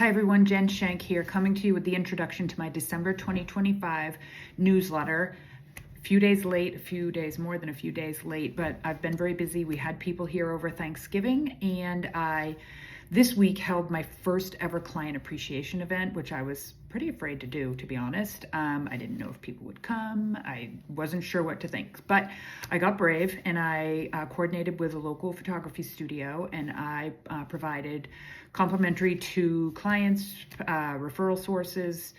Hi everyone, Jen Shenk here, coming to you with the introduction to my December 2025 newsletter. A few days late, more than a few days late, but I've been very busy. We had people here over Thanksgiving, and I this week held my first ever client appreciation event, which I was pretty afraid to do, to be honest. I didn't know if people would come. I wasn't sure what to think, but I got brave and I coordinated with a local photography studio, and I provided complimentary to clients, referral sources,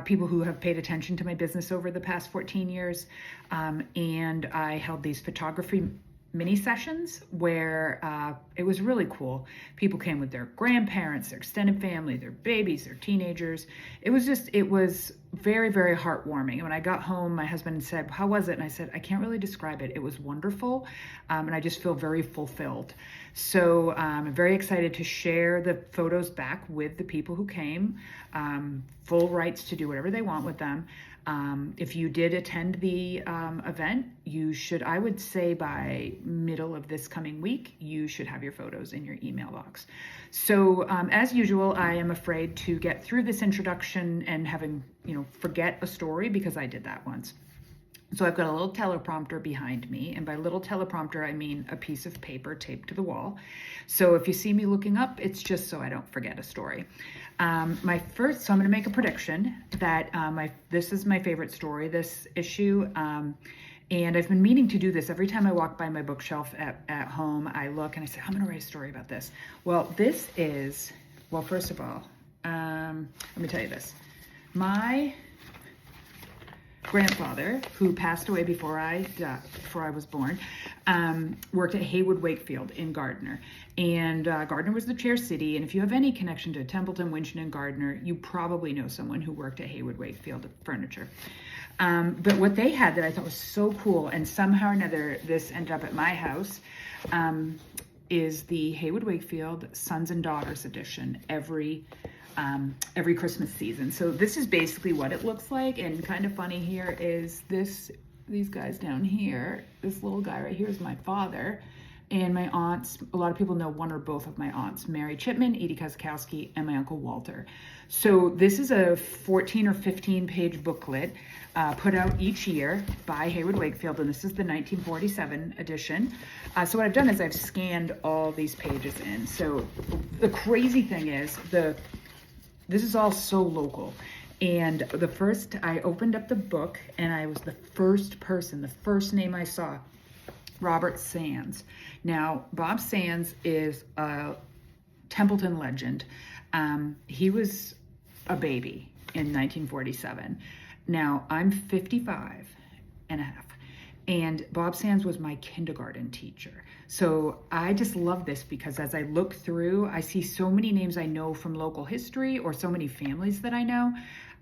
people who have paid attention to my business over the past 14 years. And I held these photography mini sessions where it was really cool. People came with their grandparents, their extended family, their babies, their teenagers. It was very, very heartwarming. And when I got home, my husband said, "How was it?" And I said, "I can't really describe it. It was wonderful." And I just feel very fulfilled. So I'm very excited to share the photos back with the people who came. Full rights to do whatever they want with them. If you did attend the event, you should, I would say by middle of this coming week, you should have your photos in your email box. So as usual, I am afraid to get through this introduction and having, forget a story, because I did that once. So I've got a little teleprompter behind me, and by little teleprompter, I mean a piece of paper taped to the wall. So if you see me looking up, it's just so I don't forget a story. So I'm going to make a prediction that this is my favorite story, this issue. And I've been meaning to do this. Every time I walk by my bookshelf at home, I look and I say, I'm going to write a story about this. Well, first of all, let me tell you this. My grandfather, who passed away before I was born, worked at Haywood Wakefield in Gardner. And Gardner was the chair city. And if you have any connection to Templeton, Winchton, and Gardner, you probably know someone who worked at Haywood Wakefield Furniture. But what they had that I thought was so cool, and somehow or another this ended up at my house, is the Haywood Wakefield Sons and Daughters edition every Christmas season. So this is basically what it looks like. And kind of funny here is these guys down here. This little guy right here is my father. And my aunts, a lot of people know one or both of my aunts, Mary Chipman, Edie Kozakowski, and my Uncle Walter. So this is a 14 or 15 page booklet put out each year by Haywood Wakefield, and this is the 1947 edition. So what I've done is I've scanned all these pages in. So the crazy thing is, this is all so local. And I opened up the book, and I was the first name I saw, Robert Sands. Now, Bob Sands is a Templeton legend. He was a baby in 1947. Now, I'm 55 and a half. And Bob Sands was my kindergarten teacher. So I just love this because as I look through, I see so many names I know from local history, or so many families that I know.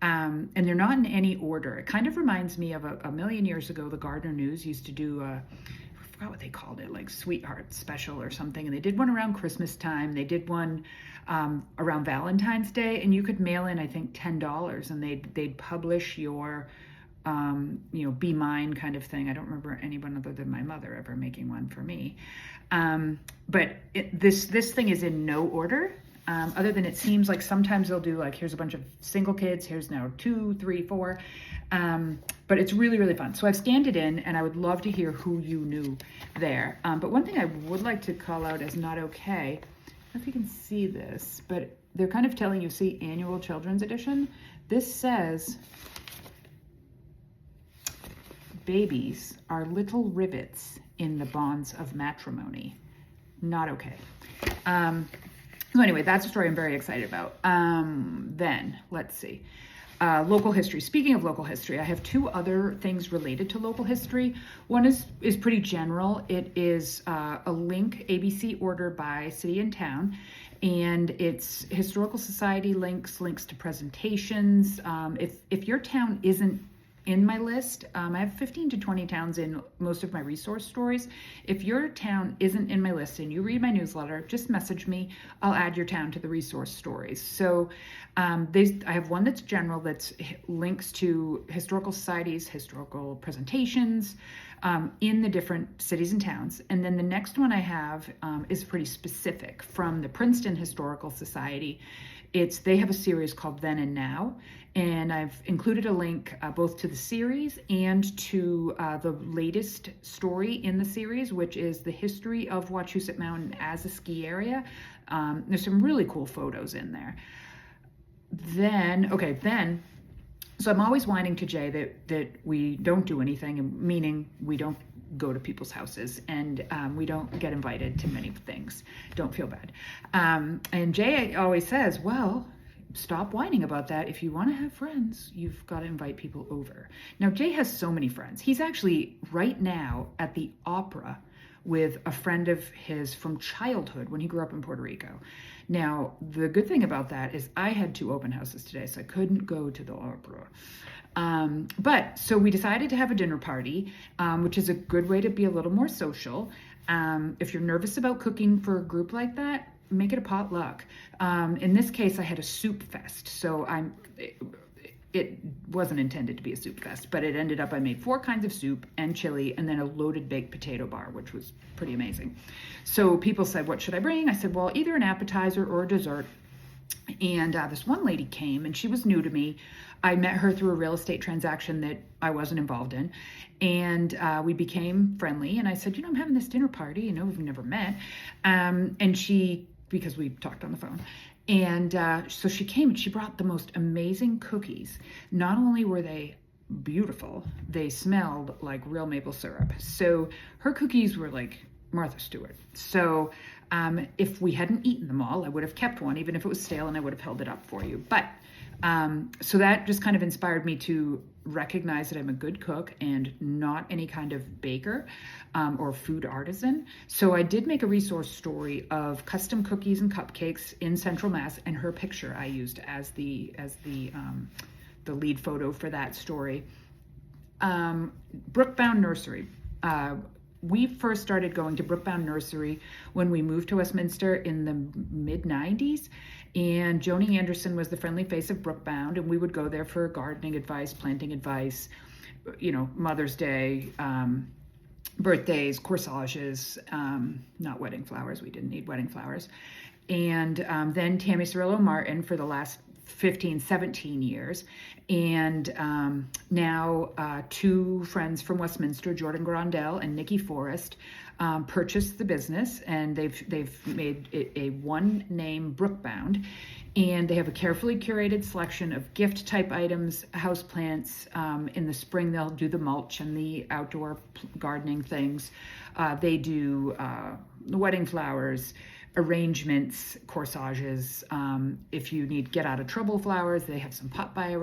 And they're not in any order. It kind of reminds me of a million years ago, the Gardner News used to do I forgot what they called it, like Sweetheart Special or something. And they did one around Christmas time. They did one around Valentine's Day, and you could mail in, I think, $10, and they'd publish your be mine kind of thing. I don't remember anyone other than my mother ever making one for me. But this thing is in no order, other than it seems like sometimes they'll do like, here's a bunch of single kids, here's now 2, 3, 4. But it's really, really fun. So I've scanned it in, and I would love to hear who you knew there. But one thing I would like to call out as not okay, I don't know if you can see this, but they're kind of telling you, see, annual children's edition. This says, babies are little rivets in the bonds of matrimony. Not okay. So anyway, that's a story I'm very excited about. Then, let's see. Local history. Speaking of local history, I have two other things related to local history. One is pretty general. It is a link, ABC order by city and town, and it's historical society links to presentations. If your town isn't in my list, I have 15 to 20 towns in most of my resource stories. If your town isn't in my list and you read my newsletter, just message me. I'll add your town to the resource stories. So I have one that's general, that's links to historical societies, historical presentations, in the different cities and towns. And then the next one I have is pretty specific from the Princeton Historical Society. They have a series called Then and Now, and I've included a link both to the series and to the latest story in the series, which is the history of Wachusett Mountain as a ski area. There's some really cool photos in there. So I'm always whining to Jay that we don't do anything, meaning we don't go to people's houses and we don't get invited to many things. Don't feel bad. And Jay always says, well, stop whining about that. If you want to have friends, you've got to invite people over. Now, Jay has so many friends. He's actually right now at the opera with a friend of his from childhood when he grew up in Puerto Rico. Now, the good thing about that is I had 2 open houses today, so I couldn't go to the opera. But so we decided to have a dinner party, which is a good way to be a little more social. If you're nervous about cooking for a group like that, make it a potluck. In this case, I had a soup fest. So it wasn't intended to be a soup fest, but it ended up, I made 4 kinds of soup and chili and then a loaded baked potato bar, which was pretty amazing. So people said, what should I bring? I said, well, either an appetizer or a dessert. And this one lady came and she was new to me. I met her through a real estate transaction that I wasn't involved in. And we became friendly. And I said, I'm having this dinner party, we've never met. Because we talked on the phone. And so she came and she brought the most amazing cookies. Not only were they beautiful, they smelled like real maple syrup. So her cookies were like Martha Stewart. So if we hadn't eaten them all, I would have kept one, even if it was stale, and I would have held it up for you. But so that just kind of inspired me to recognize that I'm a good cook and not any kind of baker or food artisan. So I did make a resource story of custom cookies and cupcakes in Central Mass, and her picture I used as the lead photo for that story. Brookbound Nursery. We first started going to Brookbound Nursery when we moved to Westminster in the mid-90s. And Joni Anderson was the friendly face of Brookbound, and we would go there for gardening advice, planting advice, Mother's Day, birthdays, corsages, not wedding flowers. We didn't need wedding flowers. And then Tammy Cirillo Martin for the last 15, 17 years. And now 2 friends from Westminster, Jordan Grondell and Nikki Forrest, purchased the business, and they've made it a one-name Brookbound. And they have a carefully curated selection of gift type items, houseplants. In the spring, they'll do the mulch and the outdoor gardening things. They do the wedding flowers, arrangements, corsages. If you need get out of trouble flowers, they have some pot buy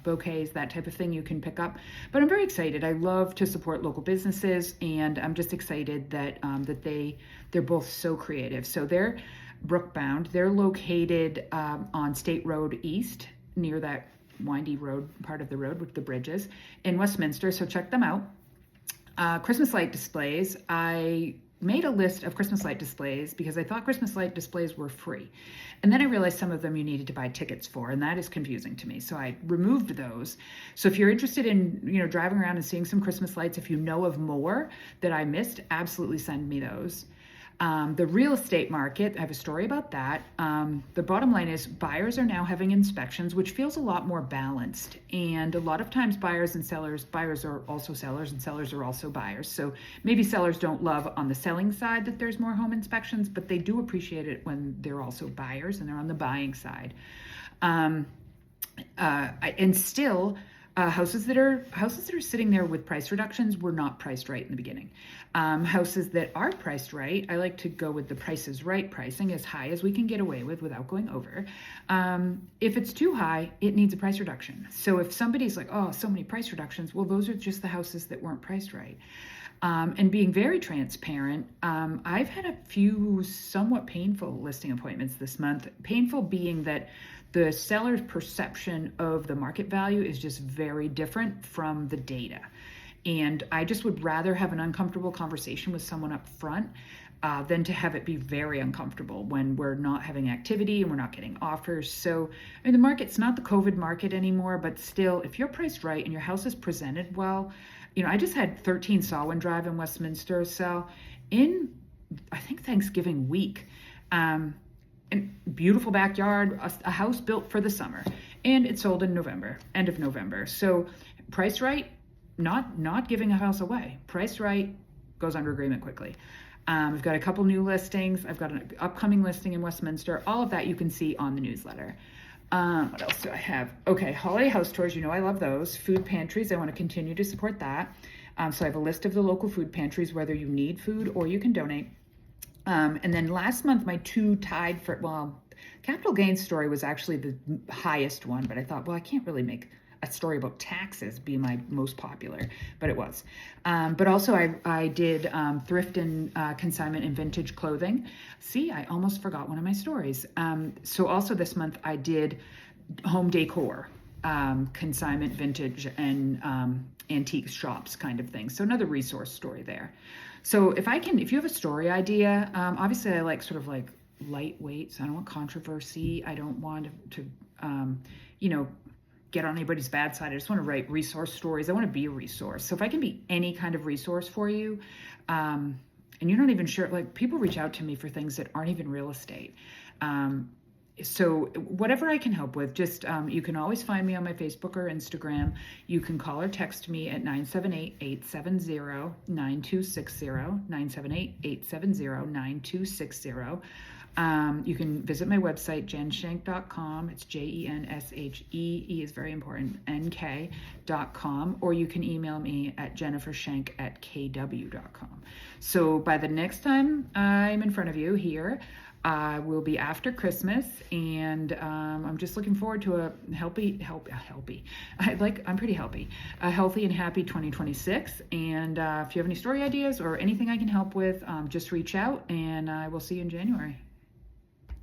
bouquets, that type of thing you can pick up. But I'm very excited. I love to support local businesses, and I'm just excited that they're both so creative. So they're Brookbound. They're located on State Road East, near that windy road, part of the road with the bridges in Westminster. So check them out. Christmas light displays. I made a list of Christmas light displays because I thought Christmas light displays were free. And then I realized some of them you needed to buy tickets for, and that is confusing to me. So I removed those. So if you're interested in, driving around and seeing some Christmas lights, if you know of more that I missed, absolutely send me those. The real estate market, I have a story about that. The bottom line is buyers are now having inspections, which feels a lot more balanced. And a lot of times buyers are also sellers and sellers are also buyers. So maybe sellers don't love on the selling side that there's more home inspections, but they do appreciate it when they're also buyers and they're on the buying side. Houses that are sitting there with price reductions were not priced right in the beginning. Houses that are priced right, I like to go with the Price is Right pricing, as high as we can get away with without going over. If it's too high, it needs a price reduction. So if somebody's like, oh, so many price reductions, well, those are just the houses that weren't priced right. And being very transparent, I've had a few somewhat painful listing appointments this month. Painful being that the seller's perception of the market value is just very different from the data. And I just would rather have an uncomfortable conversation with someone up front than to have it be very uncomfortable when we're not having activity and we're not getting offers. So the market's not the COVID market anymore, but still, if you're priced right and your house is presented well, I just had 13 Salwin Drive in Westminster sell in, I think, Thanksgiving week. And beautiful backyard, a house built for the summer, and it sold in November, end of November. So price right, not giving a house away. Price right, goes under agreement quickly. I've got a couple new listings. I've got an upcoming listing in Westminster. All of that you can see on the newsletter. What else do I have? Okay, holiday house tours. I love those. Food pantries. I want to continue to support that. So I have a list of the local food pantries, whether you need food or you can donate. And then last month, my two tied for, capital gains story was actually the highest one, but I thought, I can't really make a story about taxes be my most popular, but it was. But also I did thrift and consignment and vintage clothing. See, I almost forgot one of my stories. So also this month I did home decor, consignment, vintage, and antique shops kind of thing. So another resource story there. So if you have a story idea, obviously I like sort of like lightweight, so I don't want controversy. I don't want to get on anybody's bad side. I just want to write resource stories. I want to be a resource. So if I can be any kind of resource for you, and you're not even sure, like people reach out to me for things that aren't even real estate. So whatever I can help with, just you can always find me on my Facebook or Instagram. You can call or text me at 978-870-9260, 978-870-9260. You can visit my website, jennifershenk.com. It's JENSHE, E is very important, NK.com, or you can email me at jennifershenk@kw.com. So by the next time I'm in front of you here, will be after Christmas, and I'm just looking forward to a healthy, I'm pretty healthy, a healthy and happy 2026. And if you have any story ideas or anything I can help with, just reach out, and I will see you in January.